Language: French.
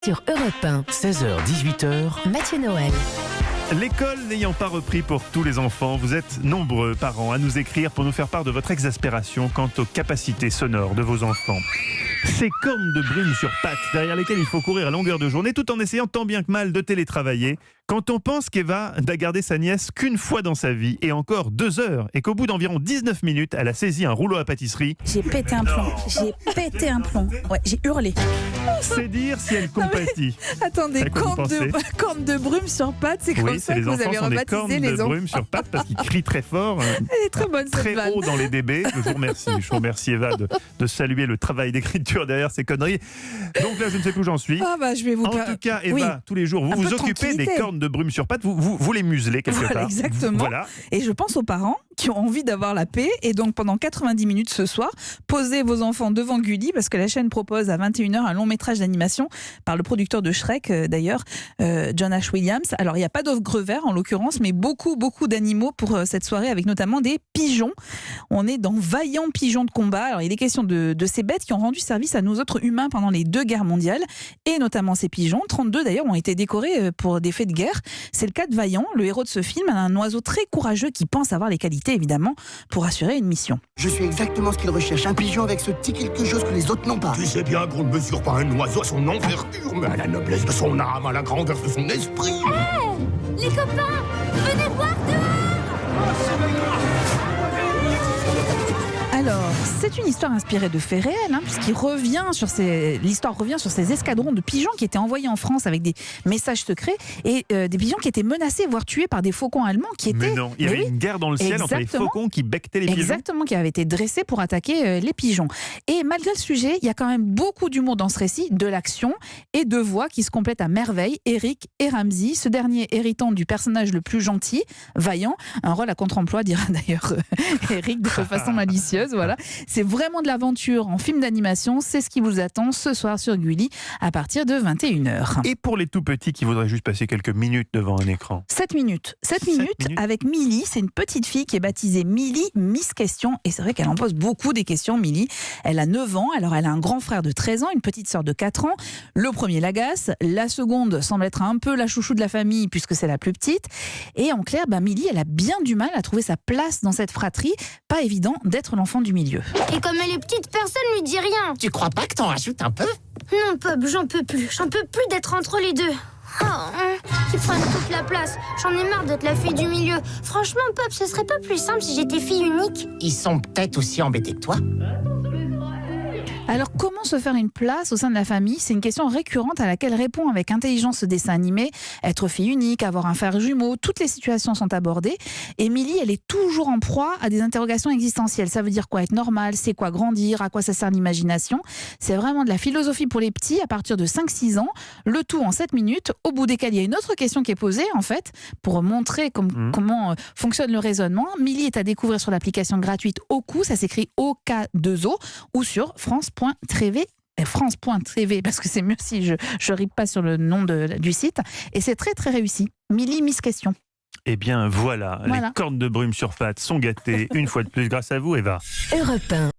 Sur Europe 1, 16h-18h, Mathieu Noël. L'école n'ayant pas repris pour tous les enfants, vous êtes nombreux parents à nous écrire pour nous faire part de votre exaspération quant aux capacités sonores de vos enfants. Ces cornes de brume sur pattes derrière lesquelles il faut courir à longueur de journée tout en essayant tant bien que mal de télétravailler. Quand on pense qu'Eva n'a gardé sa nièce qu'une fois dans sa vie et encore 2 heures et qu'au bout d'environ 19 minutes, elle a saisi un rouleau à pâtisserie. J'ai pété un plomb. Ouais, j'ai hurlé. C'est dire si elle compatit. Attendez, À quoi vous pensez cornes de brume sur pattes, c'est comme Oui, ça c'est que les vous enfants avez sont des cornes rebaptisé de les enfants. brume sur pattes parce qu'ils crient très fort. Elle est très bonne cette Très vanne. haut dans les dB. Je vous remercie Eva de saluer le travail d'écriture derrière ces conneries. Donc là, je ne sais plus où j'en suis. Ah bah je vais vous En tout cas, Eva, Oui. tous les jours, vous Un vous peu de occupez des tranquillité. cornes de brume sur pattes, vous les muselez quelque Voilà, part. exactement. Voilà. Et je pense aux parents qui ont envie d'avoir la paix. Et donc, pendant 90 minutes ce soir, posez vos enfants devant Gulli, parce que la chaîne propose à 21h un long métrage d'animation par le producteur de Shrek, d'ailleurs, John H. Williams. Alors, il n'y a pas d'ogre vert, en l'occurrence, mais beaucoup d'animaux pour cette soirée, avec notamment des pigeons. On est dans Vaillants pigeons de combat. Alors, il est question de ces bêtes qui ont rendu service à nous autres humains pendant les 2 guerres mondiales, et notamment ces pigeons. 32, d'ailleurs, ont été décorés pour des faits de guerre. C'est le cas de Vaillant, le héros de ce film, un oiseau très courageux qui pense avoir les qualités, évidemment, pour assurer une mission. Je suis exactement ce qu'il recherche, un pigeon avec ce petit quelque chose que les autres n'ont pas. Tu sais bien qu'on ne mesure pas un oiseau à son envergure, mais à la noblesse de son âme, à la grandeur de son esprit. Les copains, venez voir Alors, c'est une histoire inspirée de faits réels, l'histoire revient sur ces escadrons de pigeons qui étaient envoyés en France avec des messages secrets et des pigeons qui étaient menacés, voire tués par des faucons allemands qui étaient... Mais non, il y avait une guerre dans le ciel entre les Exactement. faucons qui becquetaient les pigeons. Exactement, qui avait été dressés pour attaquer les pigeons. Et malgré le sujet, il y a quand même beaucoup d'humour dans ce récit, de l'action et de voix qui se complètent à merveille. Eric et Ramsey, ce dernier héritant du personnage le plus gentil, Vaillant, un rôle à contre-emploi, dira d'ailleurs Eric de façon malicieuse. Voilà. C'est vraiment de l'aventure en film d'animation. C'est ce qui vous attend ce soir sur Gulli à partir de 21h. Et pour les tout petits qui voudraient juste passer quelques minutes devant un écran. 7 minutes. 7 minutes avec Milly. C'est une petite fille qui est baptisée Milly Miss Question. Et c'est vrai qu'elle en pose beaucoup des questions, Milly. Elle a 9 ans. Alors, elle a un grand frère de 13 ans, une petite sœur de 4 ans. Le premier l'agace. La seconde semble être un peu la chouchou de la famille puisque c'est la plus petite. Et en clair, Milly, elle a bien du mal à trouver sa place dans cette fratrie. Pas évident d'être l'enfant du milieu. Et comme elle est petite, personne lui dit rien. tu crois pas que t'en rajoutes un peu? Non, Pop, j'en peux plus. J'en peux plus d'être entre les deux. Qui prennent toute la place. J'en ai marre d'être la fille du milieu. Franchement, Pop, ce serait pas plus simple si j'étais fille unique? Ils sont peut-être aussi embêtés que toi. Alors, comment se faire une place au sein de la famille? C'est une question récurrente à laquelle répond avec intelligence ce dessin animé. Être fille unique, avoir un frère jumeau, toutes les situations sont abordées. Et Milly, elle est toujours en proie à des interrogations existentielles. Ça veut dire quoi être normal? C'est quoi grandir? À quoi ça sert l'imagination? C'est vraiment de la philosophie pour les petits à partir de 5-6 ans. Le tout en 7 minutes, au bout desquelles il y a une autre question qui est posée, en fait, pour montrer comment fonctionne le raisonnement. Milly est à découvrir sur l'application gratuite Oku, ça s'écrit OK2O, ou sur France.tv, parce que c'est mieux si je ripe pas sur le nom du site. Et c'est très très réussi. Milly Miss Question. Eh bien voilà, les cornes de brume sur pattes sont gâtées une fois de plus grâce à vous, Eva. Europe 1.